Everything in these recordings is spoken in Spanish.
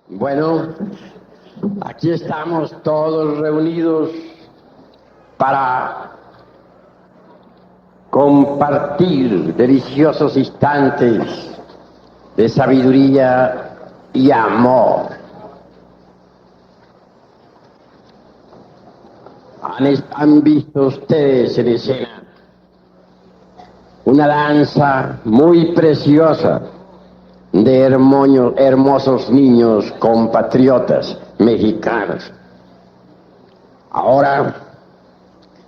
Bueno, aquí estamos todos reunidos para compartir deliciosos instantes de sabiduría y amor. Han visto ustedes en escena una danza muy preciosa de hermosos niños compatriotas mexicanos. Ahora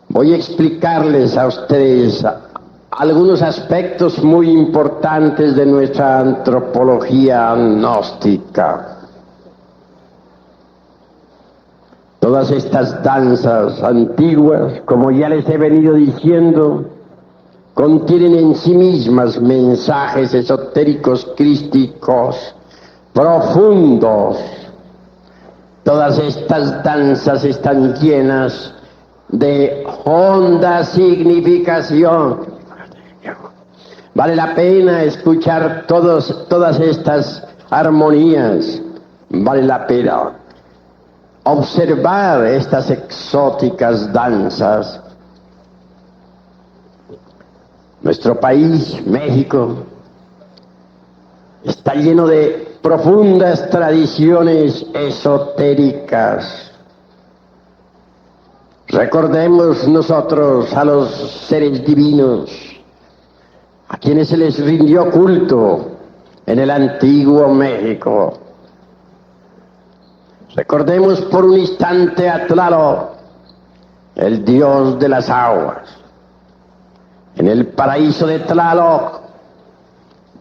voy a explicarles a ustedes algunos aspectos muy importantes de nuestra antropología gnóstica. Todas estas danzas antiguas, como ya les he venido diciendo, contienen en sí mismas mensajes esotéricos crísticos profundos. Todas estas danzas están llenas de honda significación. Vale la pena escuchar todas estas armonías. Vale la pena observar estas exóticas danzas. Nuestro país, México, está lleno de profundas tradiciones esotéricas. Recordemos nosotros a los seres divinos, a quienes se les rindió culto en el antiguo México. Recordemos por un instante a Tlaloc, el dios de las aguas. En el paraíso de Tlaloc,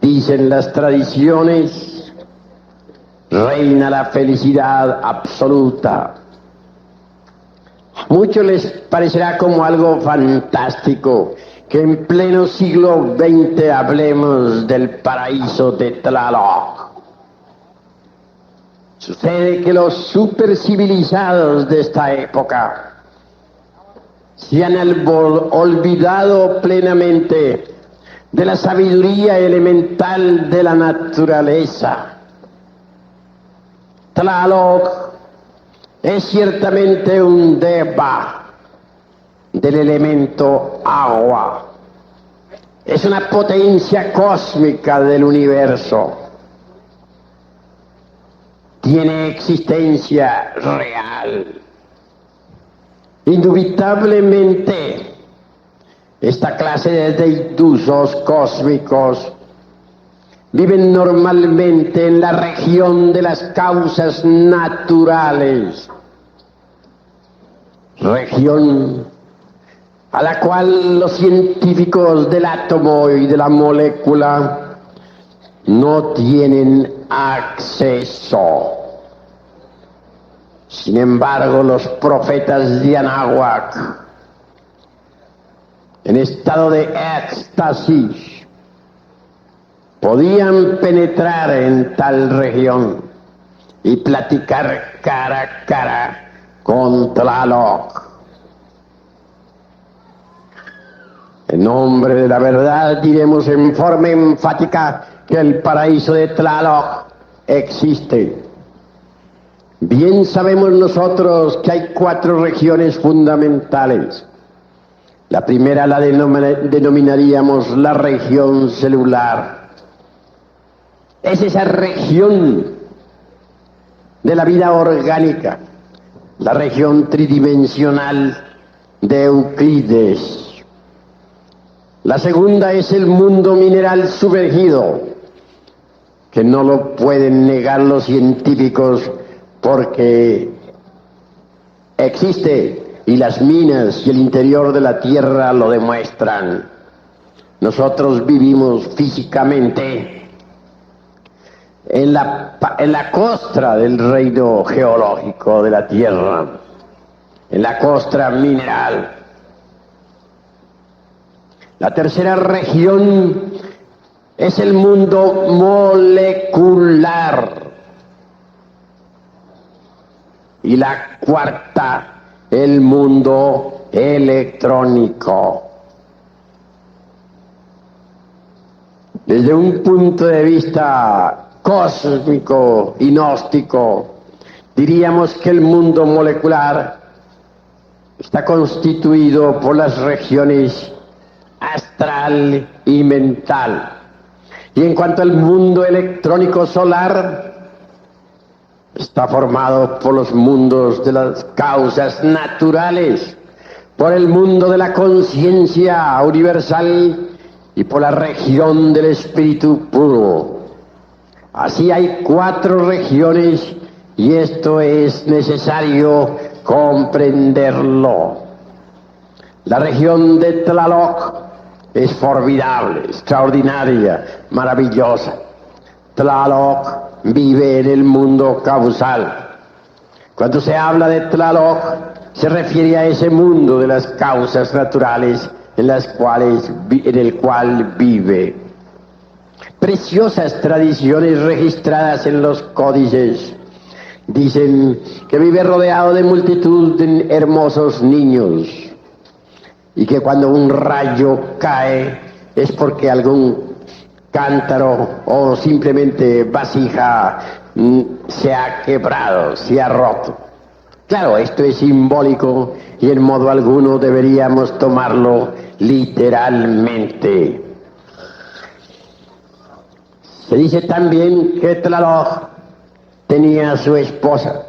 dicen las tradiciones, reina la felicidad absoluta. A muchos les parecerá como algo fantástico que en pleno siglo XX hablemos del paraíso de Tlaloc. Sucede que los supercivilizados de esta época se han olvidado plenamente de la sabiduría elemental de la naturaleza. Tlaloc es ciertamente un deva del elemento agua. Es una potencia cósmica del universo. Tiene existencia real. Indubitablemente, esta clase de deitusos cósmicos viven normalmente en la región de las causas naturales, región a la cual los científicos del átomo y de la molécula no tienen acceso. Sin embargo, los profetas de Anáhuac, en estado de éxtasis, podían penetrar en tal región y platicar cara a cara con Tlaloc. En nombre de la verdad diremos en forma enfática que el paraíso de Tlaloc existe. Bien sabemos nosotros que hay 4 regiones fundamentales. La primera la denominaríamos la región celular. Es esa región de la vida orgánica, la región tridimensional de Euclides. La segunda es el mundo mineral sumergido, que no lo pueden negar los científicos porque existe y las minas y el interior de la Tierra lo demuestran. Nosotros vivimos físicamente en la costra del reino geológico de la Tierra, en la costra mineral. La tercera región es el mundo molecular. Y la cuarta, el mundo electrónico. Desde un punto de vista cósmico y gnóstico, diríamos que el mundo molecular está constituido por las regiones astral y mental. Y en cuanto al mundo electrónico solar, está formado por los mundos de las causas naturales, por el mundo de la conciencia universal y por la región del espíritu puro. Así hay 4 regiones y esto es necesario comprenderlo. La región de Tlaloc es formidable, extraordinaria, maravillosa. Tlaloc vive en el mundo causal. Cuando se habla de Tlaloc, se refiere a ese mundo de las causas naturales en el cual vive. Preciosas tradiciones registradas en los códices dicen que vive rodeado de multitud de hermosos niños y que cuando un rayo cae es porque algún cántaro o simplemente vasija se ha quebrado, se ha roto. Claro, esto es simbólico y en modo alguno deberíamos tomarlo literalmente. Se dice también que Tlaloc tenía a su esposa.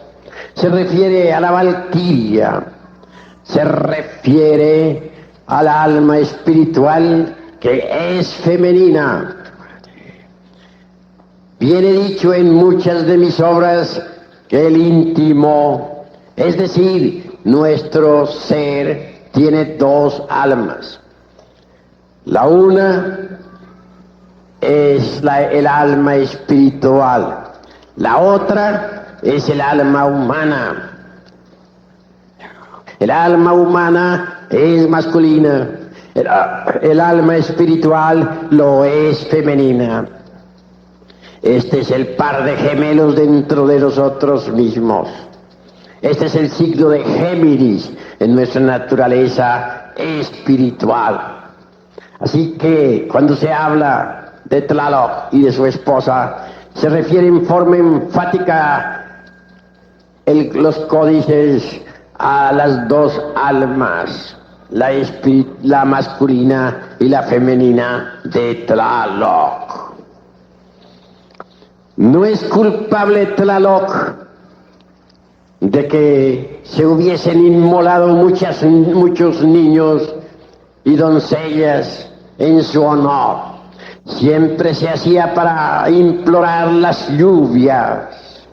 Se refiere a la valquiria, se refiere al alma espiritual que es femenina. Viene dicho en muchas de mis obras que el íntimo, es decir, nuestro ser, tiene 2 almas. La una es el alma espiritual, la otra es el alma humana. El alma humana es masculina, el alma espiritual lo es femenina. Este es el par de gemelos dentro de nosotros mismos. Este es el signo de Géminis en nuestra naturaleza espiritual. Así que cuando se habla de Tlaloc y de su esposa, se refiere en forma enfática los códices a las 2 almas, la masculina y la femenina de Tlaloc. No es culpable Tlaloc de que se hubiesen inmolado muchos niños y doncellas en su honor. Siempre se hacía para implorar las lluvias.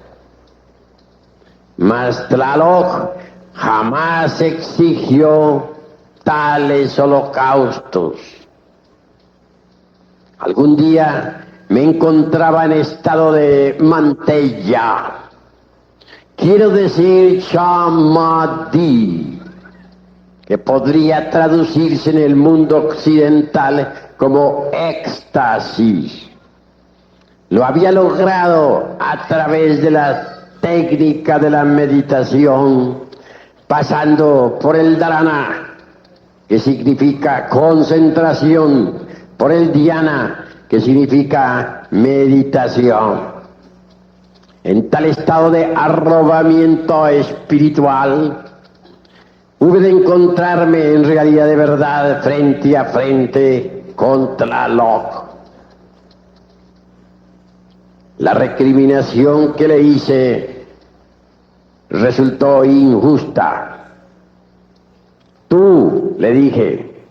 Mas Tlaloc jamás exigió tales holocaustos. Algún día me encontraba en estado de mantella, quiero decir chamadí, que podría traducirse en el mundo occidental como éxtasis. Lo había logrado a través de la técnica de la meditación, pasando por el dharana, que significa concentración, por el dhyana, que significa meditación. En tal estado de arrobamiento espiritual, hube de encontrarme en realidad de verdad frente a frente con Tlaloc. La recriminación que le hice resultó injusta. Tú, le dije,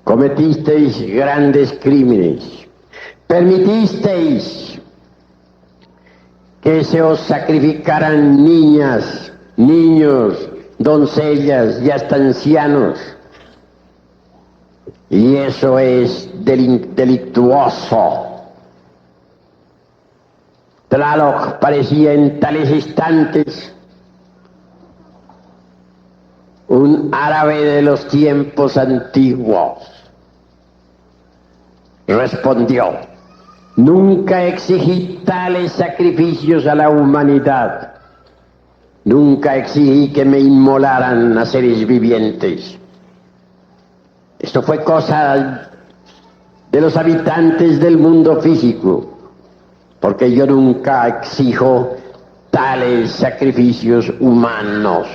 cometisteis grandes crímenes, permitisteis que se os sacrificaran niñas, niños, doncellas y hasta ancianos, y eso es delictuoso. Tlaloc parecía en tales instantes un árabe de los tiempos antiguos. Respondió: nunca exigí tales sacrificios a la humanidad. Nunca exigí que me inmolaran a seres vivientes. Esto fue cosa de los habitantes del mundo físico. porque yo nunca exijo tales sacrificios humanos.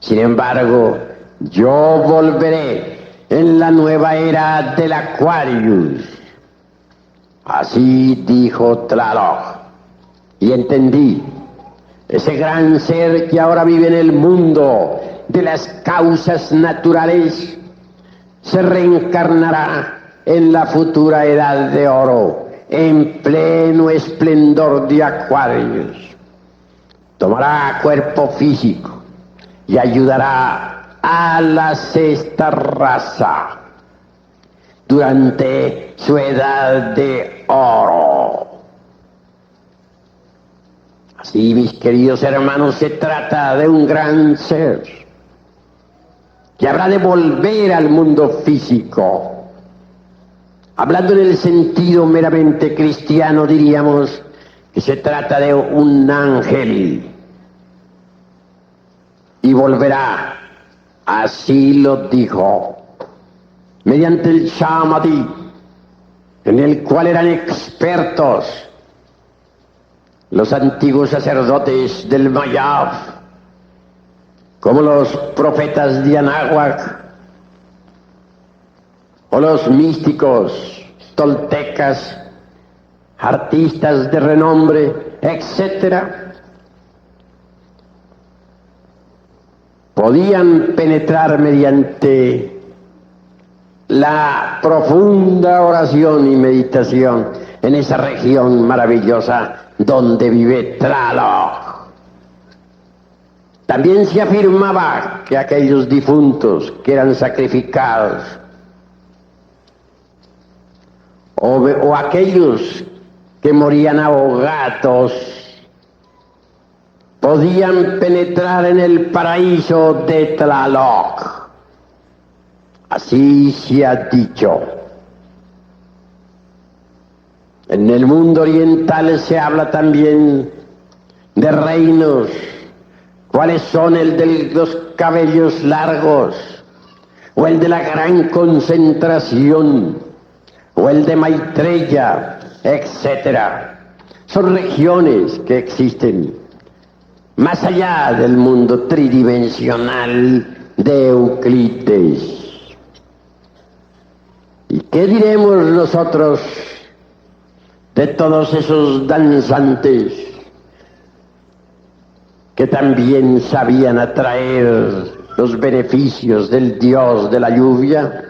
Sin embargo, yo volveré en la nueva era del Aquarius. Así dijo Tlaloc, y entendí. Ese gran ser que ahora vive en el mundo de las causas naturales se reencarnará en la futura edad de oro, en pleno esplendor de Aquarius. Tomará cuerpo físico y ayudará a la sexta raza durante su edad de oro. Así, mis queridos hermanos, se trata de un gran ser que habrá de volver al mundo físico. Hablando en el sentido meramente cristiano, diríamos que se trata de un ángel y volverá, así lo dijo, mediante el Samadhi, en el cual eran expertos los antiguos sacerdotes del Mayab, como los profetas de Anáhuac, o los místicos toltecas, artistas de renombre, etc., podían penetrar mediante la profunda oración y meditación en esa región maravillosa donde vive Tlaloc. También se afirmaba que aquellos difuntos que eran sacrificados o aquellos que morían ahogados podían penetrar en el paraíso de Tlaloc. Así se ha dicho. En el mundo oriental se habla también de reinos. ¿Cuáles son? El de los cabellos largos, o el de la gran concentración, o el de Maitreya, etc. Son regiones que existen más allá del mundo tridimensional de Euclides. ¿Y qué diremos nosotros de todos esos danzantes que también sabían atraer los beneficios del dios de la lluvia?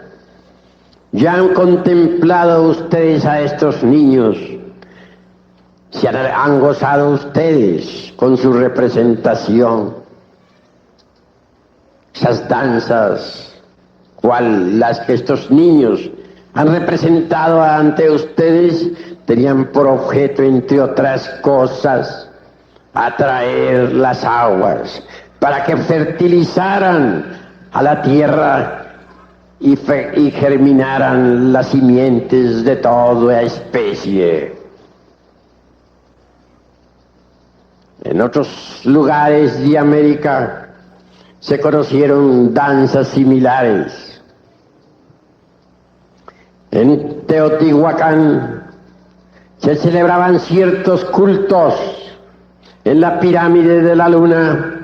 ¿Ya han contemplado ustedes a estos niños? ¿Se han gozado ustedes con su representación? Esas danzas, cual las que estos niños han representado ante ustedes, tenían por objeto, entre otras cosas, atraer las aguas para que fertilizaran a la tierra y germinaran las simientes de toda especie. En otros lugares de América se conocieron danzas similares. En Teotihuacán se celebraban ciertos cultos en la pirámide de la luna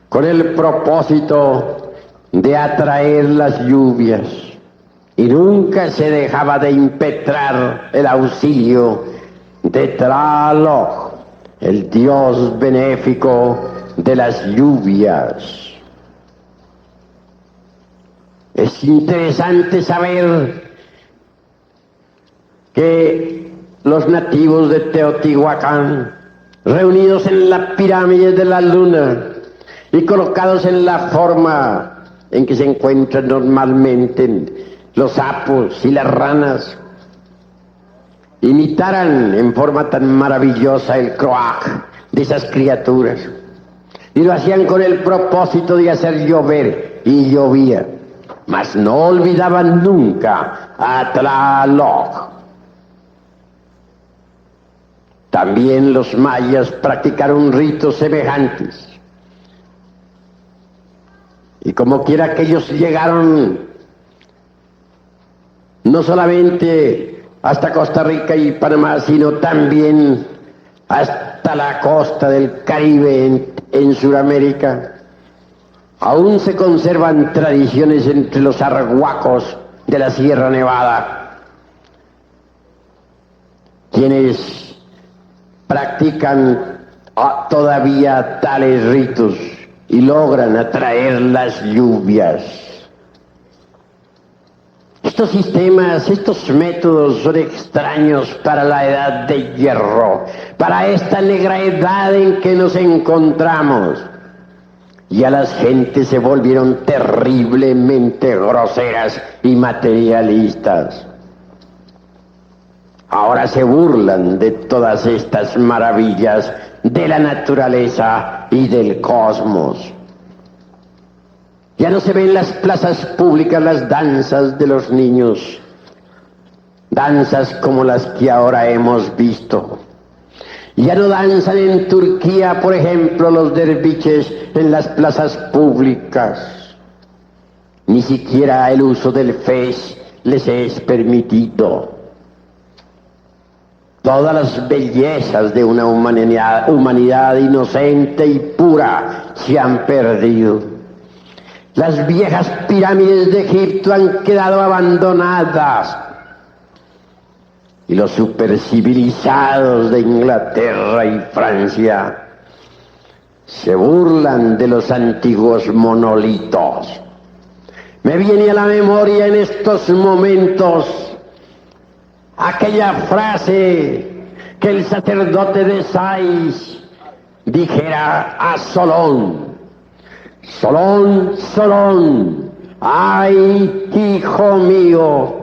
con el propósito de atraer las lluvias, y nunca se dejaba de impetrar el auxilio de Tlaloc, el dios benéfico de las lluvias. Es interesante saber que los nativos de Teotihuacán, reunidos en la pirámide de la luna y colocados en la forma en que se encuentran normalmente los sapos y las ranas, imitaran en forma tan maravillosa el croak de esas criaturas, y lo hacían con el propósito de hacer llover, y llovía, mas no olvidaban nunca a Tlaloc. También los mayas practicaron ritos semejantes, y como quiera que ellos llegaron no solamente hasta Costa Rica y Panamá, sino también hasta la costa del Caribe en Sudamérica. Aún se conservan tradiciones entre los arhuacos de la Sierra Nevada, quienes practican todavía tales ritos y logran atraer las lluvias. Estos sistemas, estos métodos son extraños para la edad de hierro, para esta negra edad en que nos encontramos. Ya las gentes se volvieron terriblemente groseras y materialistas. Ahora se burlan de todas estas maravillas de la naturaleza y del cosmos. Ya no se ven en las plazas públicas las danzas de los niños, danzas como las que ahora hemos visto. Ya no danzan en Turquía, por ejemplo, los derviches en las plazas públicas. Ni siquiera el uso del fez les es permitido. Todas las bellezas de una humanidad inocente y pura se han perdido. Las viejas pirámides de Egipto han quedado abandonadas. Y los supercivilizados de Inglaterra y Francia se burlan de los antiguos monolitos. Me viene a la memoria en estos momentos aquella frase que el sacerdote de Sais dijera a Solón: Solón, Solón, ay, hijo mío,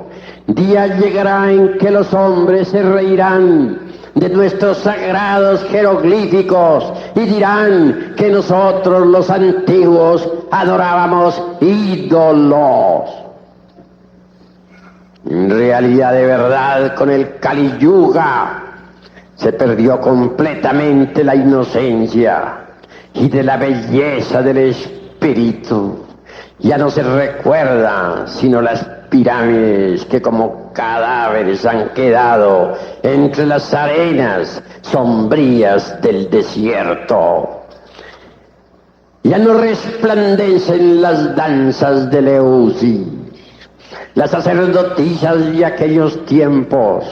día llegará en que los hombres se reirán de nuestros sagrados jeroglíficos y dirán que nosotros los antiguos adorábamos ídolos. En realidad, de verdad, con el Kali Yuga se perdió completamente la inocencia y de la belleza del espíritu. Ya no se recuerda sino las pirámides que como cadáveres han quedado entre las arenas sombrías del desierto. Ya no resplandecen las danzas de Leusis. Las sacerdotisas de aquellos tiempos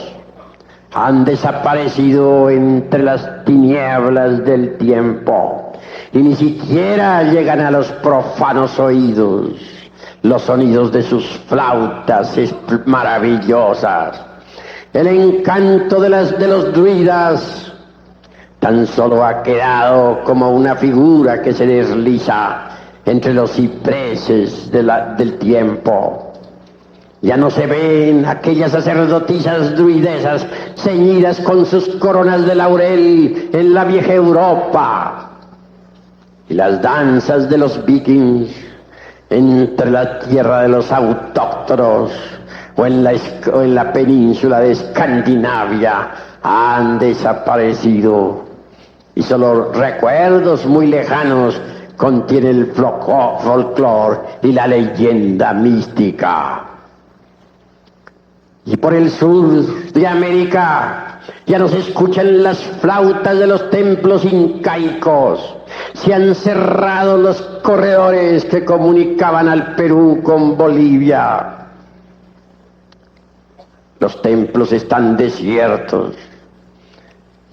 han desaparecido entre las tinieblas del tiempo y ni siquiera llegan a los profanos oídos los sonidos de sus flautas maravillosas. El encanto de los druidas tan solo ha quedado como una figura que se desliza entre los cipreses del tiempo. Ya no se ven aquellas sacerdotisas druidesas ceñidas con sus coronas de laurel en la vieja Europa. Y las danzas de los vikings entre la tierra de los autóctonos o en la península de Escandinavia han desaparecido. Y solo recuerdos muy lejanos contiene el folclore y la leyenda mística. Y por el sur de América ya no se escuchan las flautas de los templos incaicos. Se han cerrado los corredores que comunicaban al Perú con Bolivia. Los templos están desiertos.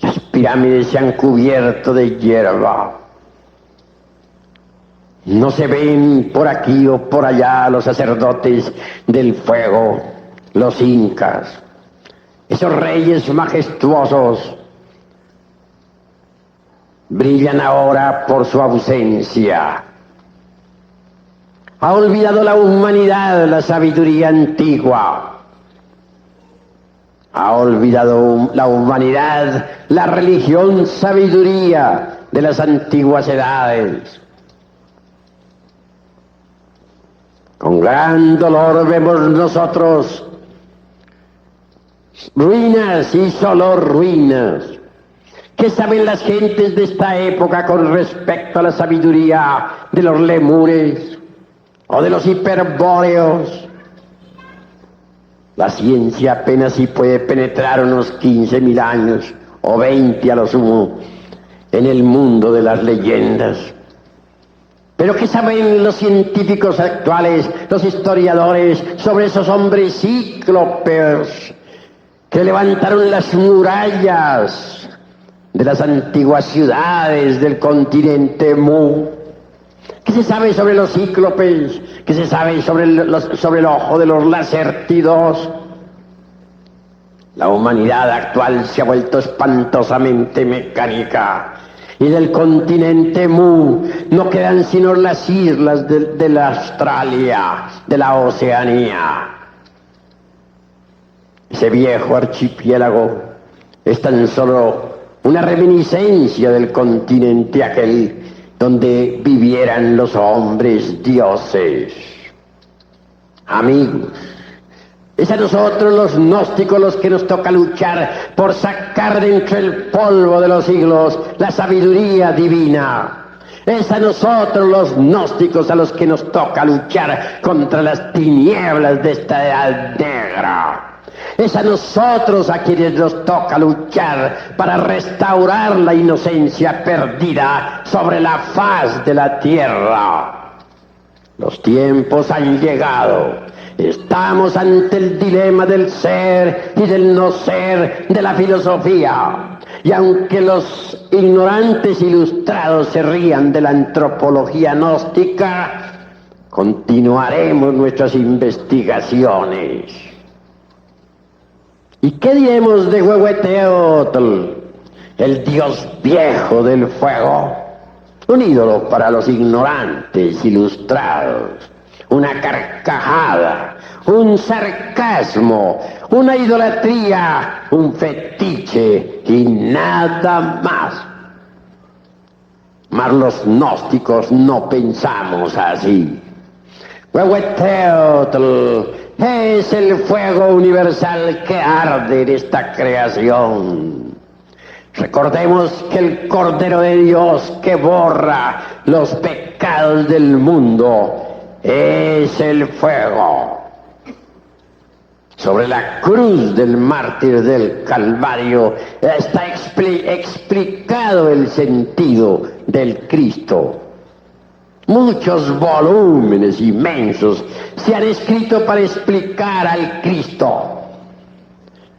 Las pirámides se han cubierto de hierba. No se ven por aquí o por allá los sacerdotes del fuego, los incas, esos reyes majestuosos. Brillan ahora por su ausencia. Ha olvidado la humanidad la sabiduría antigua. Ha olvidado la humanidad la religión sabiduría de las antiguas edades. Con gran dolor vemos nosotros ruinas y solo ruinas. ¿Qué saben las gentes de esta época con respecto a la sabiduría de los lemures o de los hiperbóreos? La ciencia apenas si puede penetrar unos 15.000 años, o 20 a lo sumo, en el mundo de las leyendas. Pero ¿qué saben los científicos actuales, los historiadores, sobre esos hombres cíclopes que levantaron las murallas de las antiguas ciudades del continente Mu? ¿Qué se sabe sobre los cíclopes? ¿Qué se sabe sobre el ojo de los Lacertidos? La humanidad actual se ha vuelto espantosamente mecánica. Y del continente Mu no quedan sino las islas de la Australia, de la Oceanía. Ese viejo archipiélago es tan solo una reminiscencia del continente aquel donde vivieran los hombres dioses. Amigos, es a nosotros los gnósticos los que nos toca luchar por sacar de entre el polvo de los siglos la sabiduría divina. Es a nosotros los gnósticos a los que nos toca luchar contra las tinieblas de esta edad negra. Es a nosotros a quienes nos toca luchar para restaurar la inocencia perdida sobre la faz de la tierra. Los tiempos han llegado. Estamos ante el dilema del ser y del no ser de la filosofía. Y aunque los ignorantes ilustrados se rían de la antropología gnóstica, continuaremos nuestras investigaciones. ¿Y qué diremos de Huehueteotl, el dios viejo del fuego? Un ídolo para los ignorantes ilustrados, una carcajada, un sarcasmo, una idolatría, un fetiche y nada más. Mas los gnósticos no pensamos así. Huehueteotl es el fuego universal que arde en esta creación. Recordemos que el Cordero de Dios que borra los pecados del mundo es el fuego. Sobre la cruz del mártir del Calvario está explicado el sentido del Cristo. Muchos volúmenes inmensos se han escrito para explicar al Cristo.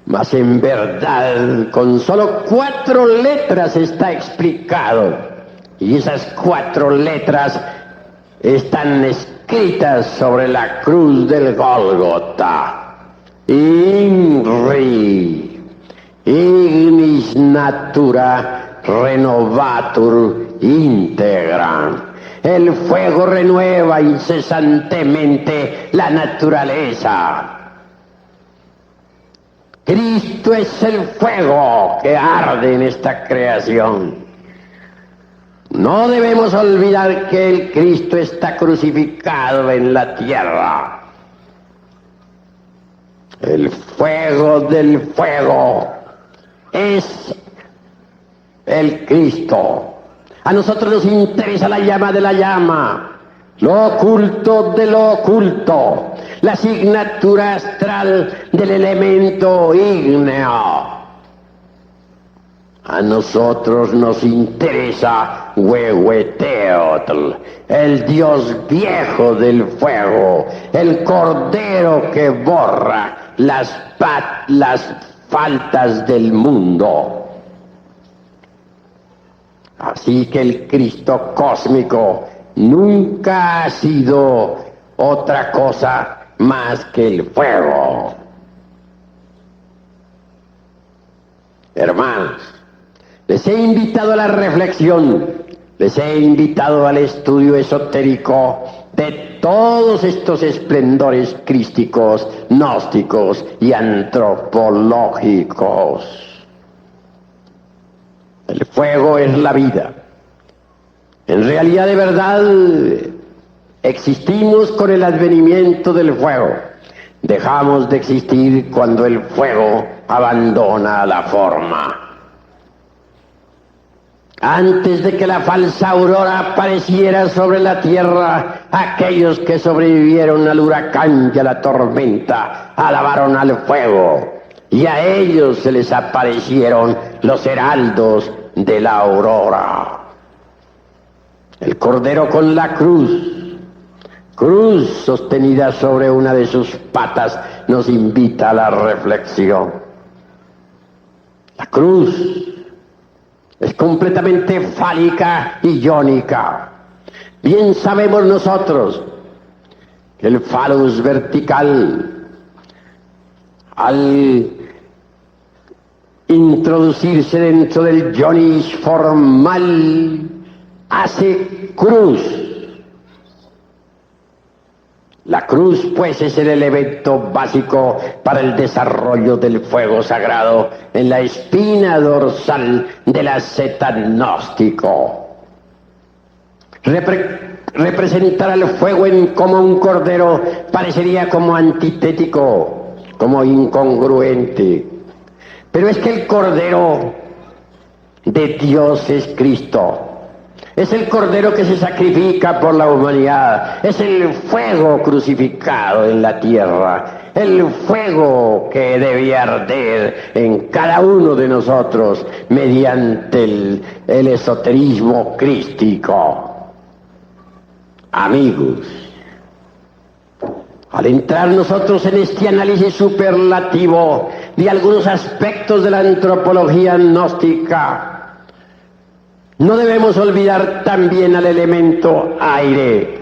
Mas en verdad, con solo 4 letras está explicado. Y esas 4 letras están escritas sobre la cruz del Gólgota. INRI, ignis natura renovatur integram. El fuego renueva incesantemente la naturaleza. Cristo es el fuego que arde en esta creación. No debemos olvidar que el Cristo está crucificado en la tierra. El fuego del fuego es el Cristo. A nosotros nos interesa la llama de la llama, lo oculto de lo oculto, la asignatura astral del elemento ígneo. A nosotros nos interesa Huehueteotl, el dios viejo del fuego, el cordero que borra las faltas del mundo. Así que el Cristo cósmico nunca ha sido otra cosa más que el fuego. Hermanos, les he invitado a la reflexión, les he invitado al estudio esotérico de todos estos esplendores crísticos, gnósticos y antropológicos. El fuego es la vida. En realidad, de verdad, existimos con el advenimiento del fuego. Dejamos de existir cuando el fuego abandona la forma. Antes de que la falsa aurora apareciera sobre la tierra, aquellos que sobrevivieron al huracán y a la tormenta alabaron al fuego, y a ellos se les aparecieron los heraldos de la aurora. El Cordero con la cruz sostenida sobre una de sus patas, nos invita a la reflexión. La cruz es completamente fálica y iónica. Bien sabemos nosotros que el falus vertical, al introducirse dentro del ionis formal, hace cruz. La cruz, pues, es el elemento básico para el desarrollo del fuego sagrado en la espina dorsal del asceta gnóstico. Representar al fuego como un cordero parecería como antitético, como incongruente. Pero es que el Cordero de Dios es Cristo. Es el Cordero que se sacrifica por la humanidad. Es el fuego crucificado en la tierra. El fuego que debe arder en cada uno de nosotros mediante el esoterismo crístico. Amigos, al entrar nosotros en este análisis superlativo de algunos aspectos de la antropología gnóstica, no debemos olvidar también al elemento aire.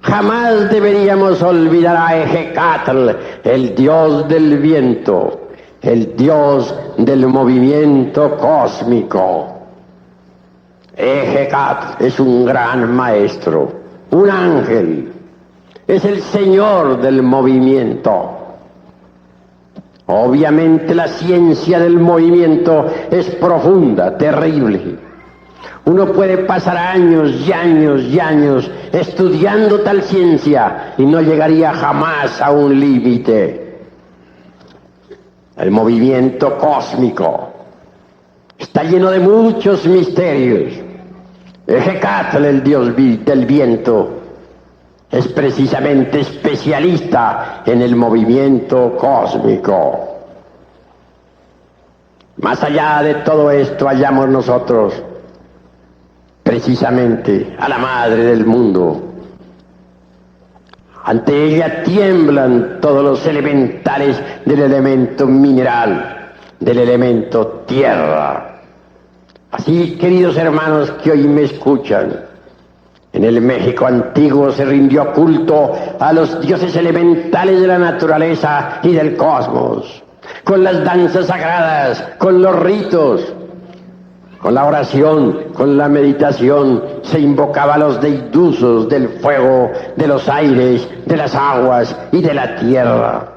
Jamás deberíamos olvidar a Ejecatl, el dios del viento, el dios del movimiento cósmico. Ejecatl es un gran maestro, un ángel, es el señor del movimiento. Obviamente la ciencia del movimiento es profunda, terrible. Uno puede pasar años y años y años estudiando tal ciencia y no llegaría jamás a un límite. El movimiento cósmico está lleno de muchos misterios. Ejecatl, el dios del viento, es precisamente especialista en el movimiento cósmico. Más allá de todo esto hallamos nosotros precisamente a la madre del mundo. Ante ella tiemblan todos los elementales del elemento mineral, del elemento tierra. Así, queridos hermanos que hoy me escuchan, en el México antiguo se rindió culto a los dioses elementales de la naturaleza y del cosmos, con las danzas sagradas, con los ritos, con la oración, con la meditación, se invocaba a los deidusos del fuego, de los aires, de las aguas y de la tierra.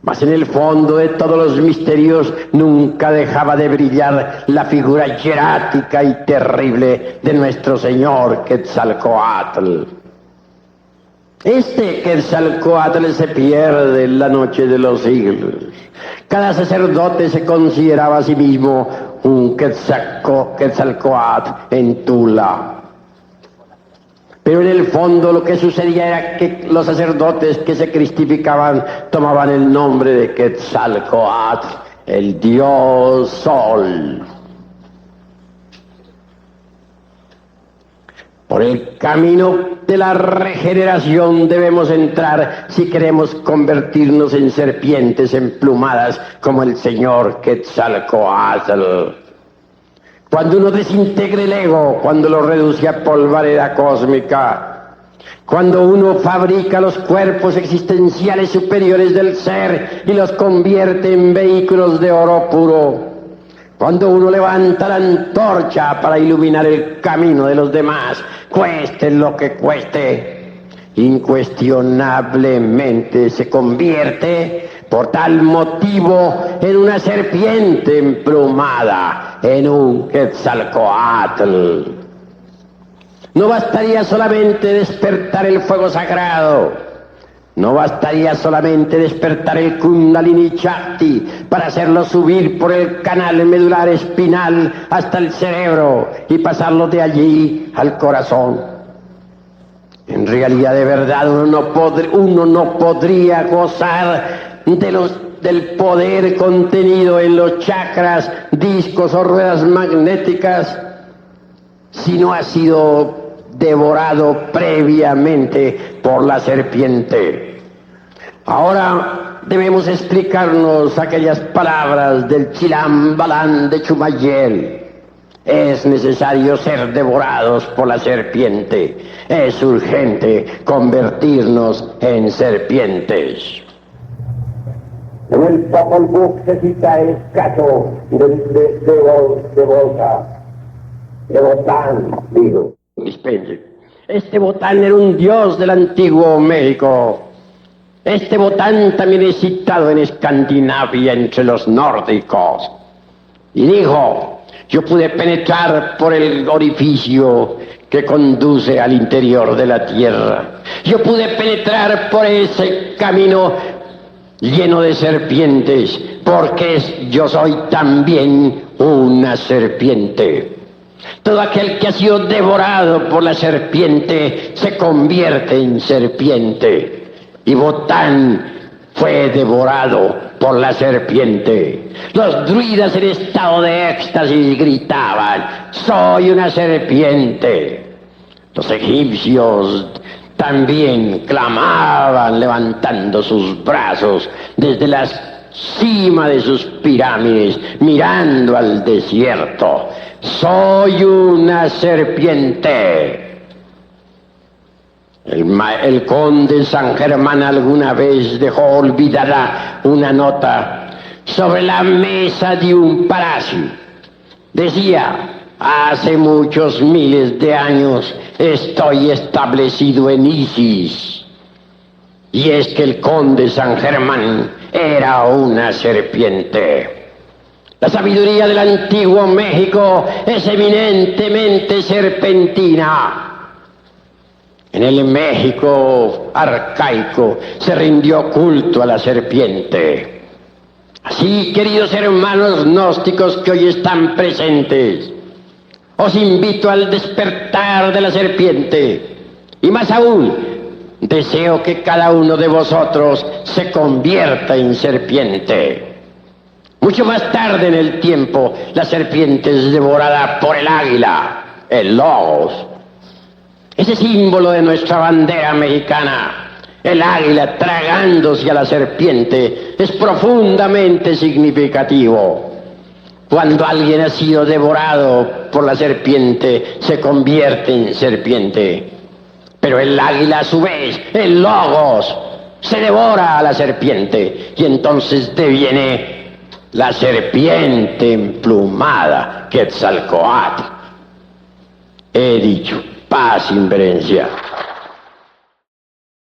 Mas en el fondo de todos los misterios nunca dejaba de brillar la figura hierática y terrible de nuestro Señor Quetzalcóatl. Este Quetzalcóatl se pierde en la noche de los siglos. Cada sacerdote se consideraba a sí mismo un Quetzalcóatl en Tula. Pero en el fondo lo que sucedía era que los sacerdotes que se cristificaban tomaban el nombre de Quetzalcóatl, el dios sol. Por el camino de la regeneración debemos entrar si queremos convertirnos en serpientes emplumadas como el señor Quetzalcóatl. Cuando uno desintegre el ego, cuando lo reduce a polvareda cósmica, cuando uno fabrica los cuerpos existenciales superiores del ser y los convierte en vehículos de oro puro, cuando uno levanta la antorcha para iluminar el camino de los demás, cueste lo que cueste, incuestionablemente se convierte por tal motivo en una serpiente emplumada, en un Quetzalcóatl. No bastaría solamente despertar el fuego sagrado, No bastaría solamente despertar el Kundalini Shakti para hacerlo subir por el canal medular espinal hasta el cerebro y pasarlo de allí al corazón. En realidad, de verdad, uno no podría gozar del poder contenido en los chakras, discos o ruedas magnéticas si no ha sido devorado previamente por la serpiente. Ahora debemos explicarnos aquellas palabras del Chilam Balam de Chumayel. Es necesario ser devorados por la serpiente. Es urgente convertirnos en serpientes. En el Popol Vuh se cita el caso de Botán, digo. Dispense. Este Botán era un dios del antiguo México. Este Botán también es citado en Escandinavia entre los nórdicos. Y dijo: yo pude penetrar por el orificio que conduce al interior de la tierra. Yo pude penetrar por ese camino lleno de serpientes, porque yo soy también una serpiente. Todo aquel que ha sido devorado por la serpiente se convierte en serpiente. Y Botán fue devorado por la serpiente. Los druidas en estado de éxtasis gritaban: soy una serpiente. Los egipcios también clamaban levantando sus brazos desde la cima de sus pirámides, mirando al desierto: soy una serpiente. El conde San Germán alguna vez dejó olvidada una nota sobre la mesa de un palacio. Decía: hace muchos miles de años estoy establecido en Isis. Y es que el conde San Germán era una serpiente. La sabiduría del antiguo México es eminentemente serpentina. En el México arcaico se rindió culto a la serpiente. Así, queridos hermanos gnósticos que hoy están presentes, os invito al despertar de la serpiente. Y más aún, deseo que cada uno de vosotros se convierta en serpiente. Mucho más tarde en el tiempo, la serpiente es devorada por el águila, el logos. Ese símbolo de nuestra bandera mexicana, el águila tragándose a la serpiente, es profundamente significativo. Cuando alguien ha sido devorado por la serpiente, se convierte en serpiente. Pero el águila, a su vez, el logos, se devora a la serpiente y entonces deviene la serpiente emplumada, Quetzalcóatl. He dicho. Paz, inverencia.